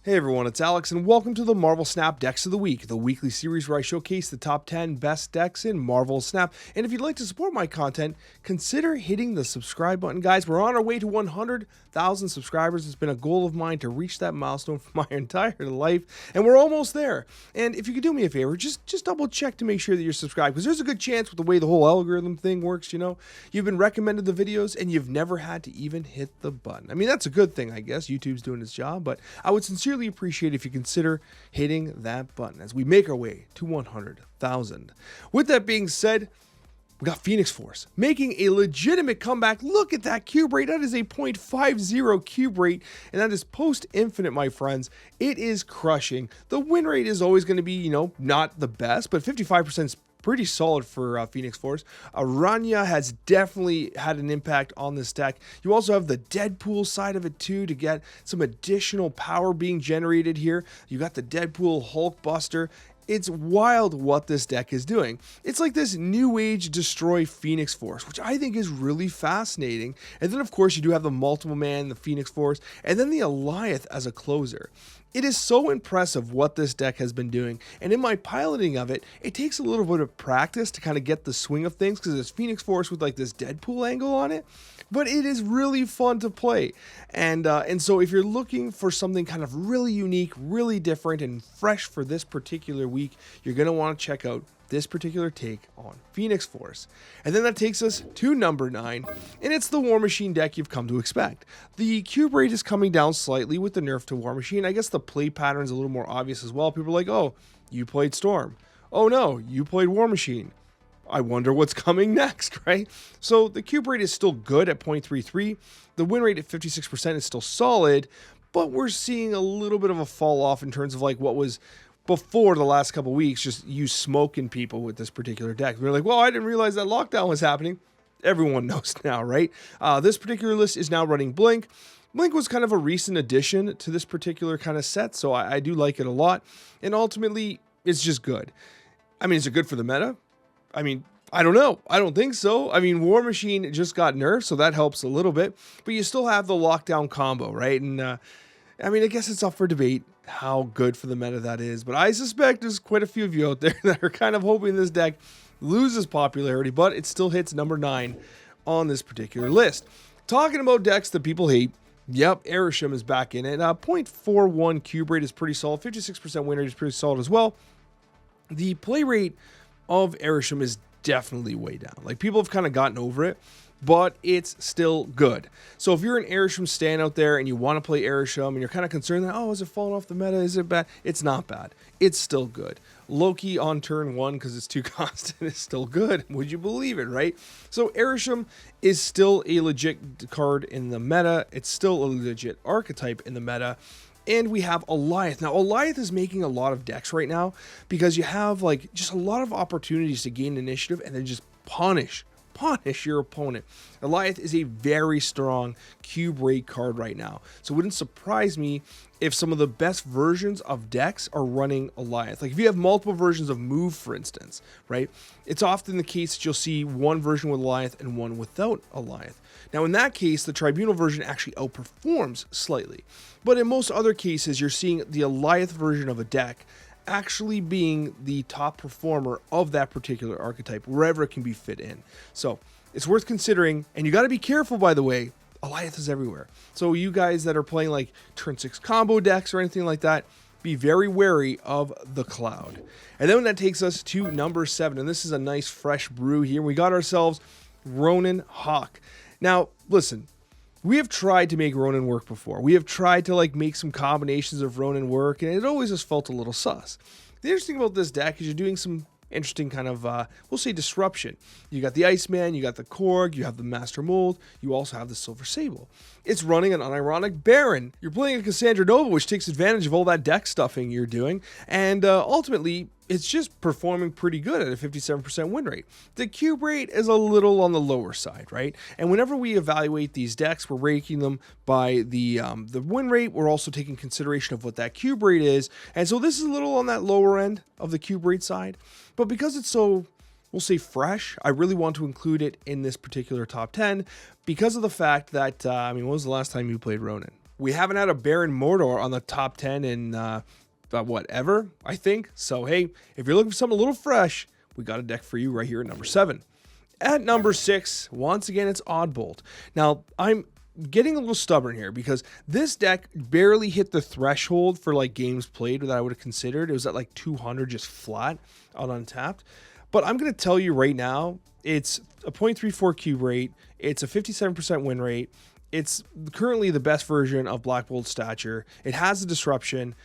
Hey everyone, it's Alex, and welcome to the Marvel Snap Decks of the Week, the weekly series where I showcase the top 10 best decks in Marvel Snap. And if you'd like to support my content, consider hitting the subscribe button. Guys, we're on our way to 100,000 subscribers. It's been a goal of mine to reach that milestone for my entire life, and we're almost there. And if you could do me a favor, just double check to make sure that you're subscribed, because there's a good chance with the way the whole algorithm thing works, you've been recommended the videos and you've never had to even hit the button. I mean, that's a good thing, I guess. YouTube's doing its job, but I would sincerely appreciate if you consider hitting that button as we make our way to 100,000. With that being said, we got Phoenix Force making a legitimate comeback. Look at that cube rate. That is a 0.50 cube rate, and that is post-infinite, my friends. It is crushing. The win rate is always going to be, not the best, but 55% is pretty solid for Phoenix Force. Aranya has definitely had an impact on this deck. You also have the Deadpool side of it too to get some additional power being generated here. You got the Deadpool Hulk Buster. It's wild what this deck is doing. It's like this new age destroy Phoenix Force, which I think is really fascinating. And then of course you do have the multiple man, the Phoenix Force, and then the Alliath as a closer. It is so impressive what this deck has been doing, and in my piloting of it, it takes a little bit of practice to kind of get the swing of things, because it's Phoenix Force with like this Deadpool angle on it, but it is really fun to play. And so if you're looking for something kind of really unique, really different, and fresh for this particular week, you're going to want to check out this particular take on Phoenix Force. And then that takes us to number 9, and it's the War Machine deck you've come to expect. The cube rate is coming down slightly with the nerf to War Machine. I guess the play pattern is a little more obvious as well. People are like, oh, you played Storm. Oh no, you played War Machine. I wonder what's coming next, right? So the cube rate is still good at 0.33. The win rate at 56% is still solid, but we're seeing a little bit of a fall off in terms of like what was before the last couple weeks, just you smoking people with this particular deck. We're like, well, I didn't realize that lockdown was happening. Everyone knows now, right? This particular list is now running Blink. Blink was kind of a recent addition to this particular kind of set, so I do like it a lot. And ultimately, it's just good. I mean, is it good for the meta? I mean, I don't know. I don't think so. I mean, War Machine just got nerfed, so that helps a little bit. But you still have the lockdown combo, right? And I mean, I guess it's up for debate how good for the meta that is, but I suspect there's quite a few of you out there that are kind of hoping this deck loses popularity, but it still hits number 9 on this particular list. Talking about decks that people hate, yep, Arishem is back in it. 0.41 cube rate is pretty solid. 56% win rate is pretty solid as well. The play rate of Arishem is definitely way down. Like, people have kind of gotten over it, but it's still good. So if you're an Arishem stan out there and you want to play Arishem and you're kind of concerned that, oh, is it falling off the meta? Is it bad? It's not bad. It's still good. Loki on turn 1, because it's too constant, is still good. Would you believe it, right? So Arishem is still a legit card in the meta. It's still a legit archetype in the meta. And we have Alliath. Now, Alliath is making a lot of decks right now because you have like just a lot of opportunities to gain initiative and then just punish your opponent. Alliath is a very strong cube rate card right now, so it wouldn't surprise me if some of the best versions of decks are running Alliath. Like if you have multiple versions of Move, for instance, right? It's often the case that you'll see one version with Alliath and one without Alliath. Now in that case, the Tribunal version actually outperforms slightly, but in most other cases, you're seeing the Alliath version of a deck actually being the top performer of that particular archetype wherever it can be fit in. So it's worth considering, and you got to be careful, by the way. Alliath is everywhere, so you guys that are playing like turn 6 combo decks or anything like that, be very wary of the Cloud. And then that takes us to number 7, and this is a nice fresh brew here. We got ourselves Ronin Hawk. Now listen, we have tried to make Ronin work before. We have tried to like make some combinations of Ronin work, and it always just felt a little sus. The interesting about this deck is you're doing some interesting kind of, we'll say, disruption. You got the Iceman, you got the Korg, you have the Master Mold, you also have the Silver Sable. It's running an unironic Baron. You're playing a Cassandra Nova, which takes advantage of all that deck stuffing you're doing, and ultimately, it's just performing pretty good at a 57% win rate. The cube rate is a little on the lower side, right? And whenever we evaluate these decks, we're ranking them by the win rate. We're also taking consideration of what that cube rate is. And so this is a little on that lower end of the cube rate side. But because it's so, we'll say, fresh, I really want to include it in this particular top 10 because of the fact that, I mean, when was the last time you played Ronin? We haven't had a Baron Mordor on the top 10 in whatever, I think. So, hey, if you're looking for something a little fresh, we got a deck for you right here at number 7. At number 6, once again, it's Oddbolt. Now, I'm getting a little stubborn here because this deck barely hit the threshold for like games played that I would have considered. It was at like 200 just flat on Untapped. But I'm going to tell you right now, it's a 0.34 cube rate. It's a 57% win rate. It's currently the best version of Black Bolt Stature. It has the disruption.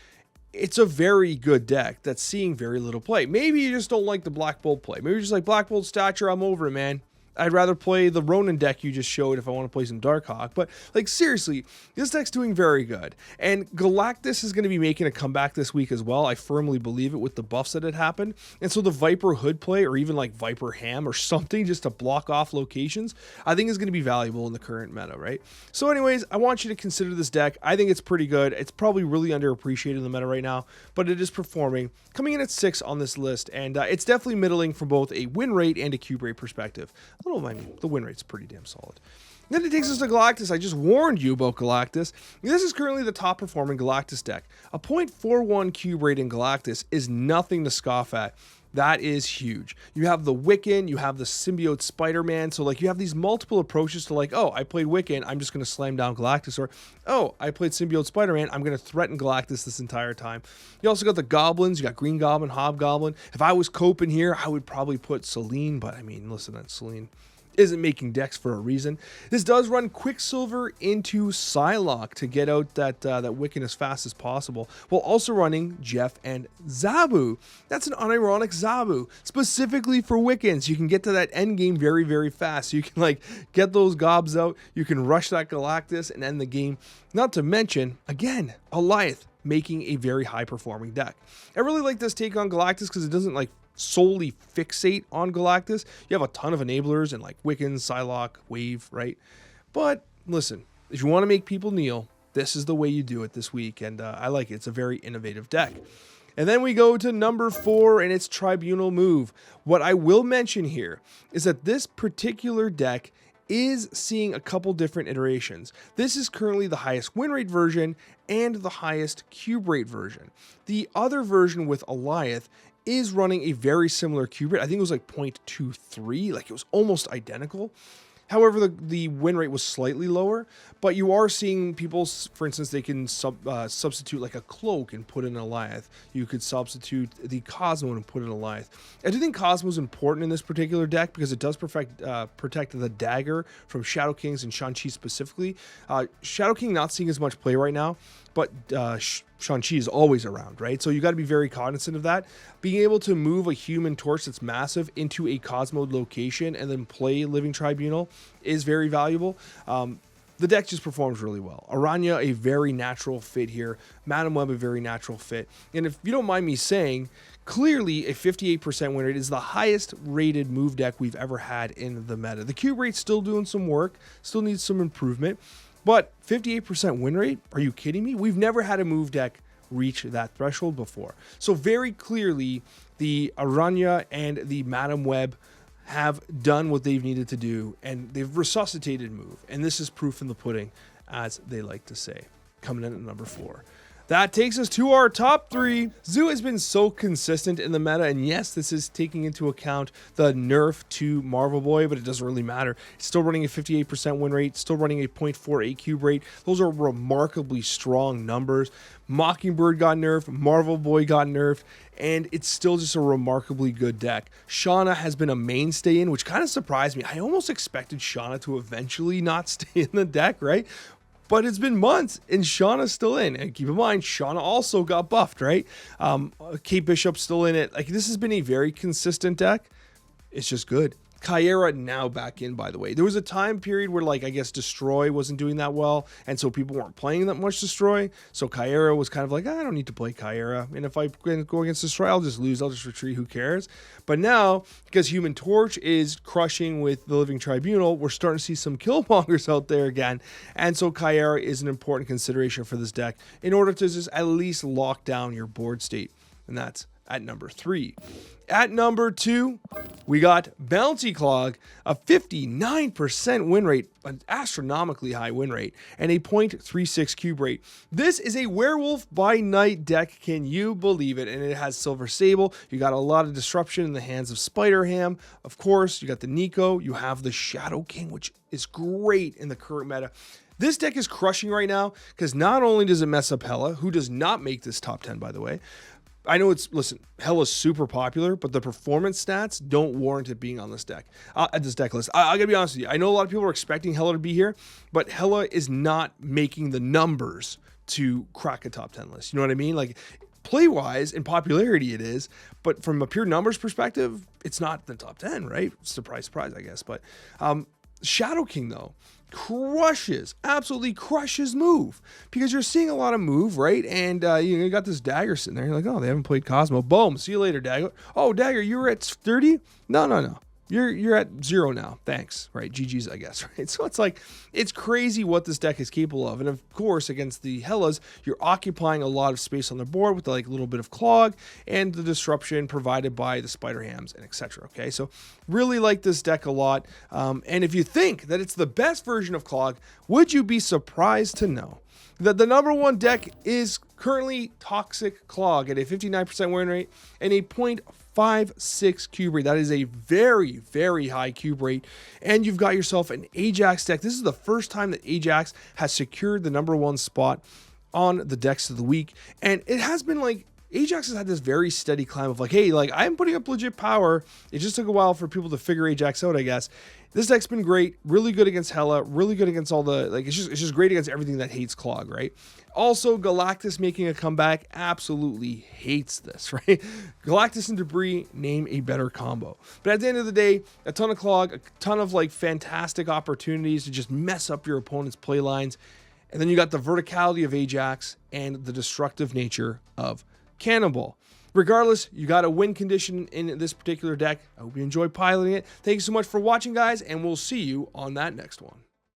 It's a very good deck that's seeing very little play. Maybe you just don't like the Black Bolt play. Maybe you're just like, Black Bolt Stature, I'm over it, man. I'd rather play the Ronin deck you just showed if I want to play some Darkhawk. But, like, seriously, this deck's doing very good. And Galactus is going to be making a comeback this week as well. I firmly believe it with the buffs that had happened. And so the Viper Hood play, or even like Viper Ham or something just to block off locations, I think is going to be valuable in the current meta, right? So anyways, I want you to consider this deck. I think it's pretty good. It's probably really underappreciated in the meta right now, but it is performing. Coming in at 6 on this list, and it's definitely middling from both a win rate and a cube rate perspective. Don't mind me, the win rate's pretty damn solid. Then it takes us to Galactus. I just warned you about Galactus. This is currently the top performing Galactus deck. A 0.41 cube rate in Galactus is nothing to scoff at. That is huge. You have the Wiccan, you have the Symbiote Spider-Man, so like you have these multiple approaches to like, oh, I played Wiccan, I'm just going to slam down Galactus, or oh, I played Symbiote Spider-Man, I'm going to threaten Galactus this entire time. You also got the Goblins, you got Green Goblin, Hobgoblin. If I was coping here, I would probably put Selene, but I mean, listen, that Selene isn't making decks for a reason. This does run Quicksilver into Psylocke to get out that Wiccan as fast as possible, while also running Jeff and Zabu. That's an unironic Zabu, specifically for Wiccans. You can get to that end game very, very fast. So you can like get those gobs out, you can rush that Galactus and end the game. Not to mention, again, Alioth making a very high performing deck. I really like this take on Galactus because it doesn't like solely fixate on Galactus. You have a ton of enablers and like Wiccan, Psylocke, Wave, right? But listen, if you want to make people kneel, this is the way you do it this week, and I like it. It's a very innovative deck. And then we go to number 4, and it's Tribunal Move. What I will mention here is that this particular deck is seeing a couple different iterations. This is currently the highest win rate version and the highest cube rate version. The other version with Alioth is running a very similar cube rate. I think it was like 0.23, like it was almost identical. However, the win rate was slightly lower, but you are seeing people, for instance, they can substitute like a Cloak and put in a Alioth. You could substitute the Cosmo and put in a Alioth. I do think Cosmo is important in this particular deck because it does protect the dagger from Shadow Kings and Shang-Chi specifically. Shadow King not seeing as much play right now, but Shang-Chi is always around, right? So you got to be very cognizant of that. Being able to move a Human Torch that's massive into a Cosmo location and then play Living Tribunal is very valuable. The deck just performs really well. Aranya, a very natural fit here. Madam Web, a very natural fit. And if you don't mind me saying, clearly a 58% win rate is the highest rated move deck we've ever had in the meta. The cube rate's still doing some work, still needs some improvement. But 58% win rate? Are you kidding me? We've never had a move deck reach that threshold before. So very clearly, the Aranya and the Madam Web have done what they've needed to do, and they've resuscitated move. And this is proof in the pudding, as they like to say. Coming in at number 4. That takes us to our top 3. Zoo has been so consistent in the meta, and yes, this is taking into account the nerf to Marvel Boy, but it doesn't really matter. It's still running a 58% win rate, still running a 0.48 cube rate. Those are remarkably strong numbers. Mockingbird got nerfed, Marvel Boy got nerfed, and it's still just a remarkably good deck. Shauna has been a mainstay in, which kind of surprised me. I almost expected Shauna to eventually not stay in the deck, right? But it's been months, and Shauna's still in. And keep in mind, Shauna also got buffed, right? Kate Bishop's still in it. Like, this has been a very consistent deck. It's just good. Kyera now back in, by the way. There was a time period where, like, I guess Destroy wasn't doing that well, and so people weren't playing that much Destroy. So Kyera was kind of like, I don't need to play Kyera. And if I go against Destroy, I'll just lose. I'll just retreat. Who cares? But now, because Human Torch is crushing with the Living Tribunal, we're starting to see some Killmongers out there again. And so Kyera is an important consideration for this deck in order to just at least lock down your board state. And that's at number 3. At number 2, we got Bouncy Clog, a 59% win rate, an astronomically high win rate, and a 0.36 cube rate. This is a Werewolf by Night deck, can you believe it? And it has Silver Sable. You got a lot of disruption in the hands of Spider Ham. Of course, you got the Nico. You have the Shadow King, which is great in the current meta. This deck is crushing right now because not only does it mess up Hela, who does not make this top 10, by the way. I know listen, Hela's super popular, but the performance stats don't warrant it being on this deck, at this deck list. I gotta be honest with you. I know a lot of people are expecting Hela to be here, but Hela is not making the numbers to crack a top 10 list. You know what I mean? Like, play-wise and popularity it is, but from a pure numbers perspective, it's not the top 10, right? Surprise, surprise, I guess. But Shadow King, though, absolutely crushes move, because you're seeing a lot of move, right? And you got this Dagger sitting there. You're like, oh, they haven't played Cosmo. Boom, see you later, Dagger. Oh, Dagger, you were at 30? No. You're at 0 now. Thanks. Right. GG's, I guess. Right. So it's like, it's crazy what this deck is capable of. And of course, against the Hellas, you're occupying a lot of space on the board with like a little bit of clog and the disruption provided by the Spider Hams and etc. Okay. So really like this deck a lot. And if you think that it's the best version of clog, would you be surprised to know that the number 1 deck is currently Toxic Clog at a 59% win rate and a 0.56 cube rate. That is a very, very high cube rate. And you've got yourself an Ajax deck. This is the first time that Ajax has secured the number 1 spot on the decks of the week. And it has been like, Ajax has had this very steady climb of like, hey, like, I'm putting up legit power. It just took a while for people to figure Ajax out, I guess. This deck's been great, really good against Hela, really good against all the, like, it's just great against everything that hates Clog, right? Also, Galactus making a comeback absolutely hates this, right? Galactus and Debris, name a better combo. But at the end of the day, a ton of Clog, a ton of like fantastic opportunities to just mess up your opponent's play lines. And then you got the verticality of Ajax and the destructive nature of Cannonball. Regardless, you got a win condition in this particular deck. I hope you enjoy piloting it. Thank you so much for watching, guys, and we'll see you on that next one.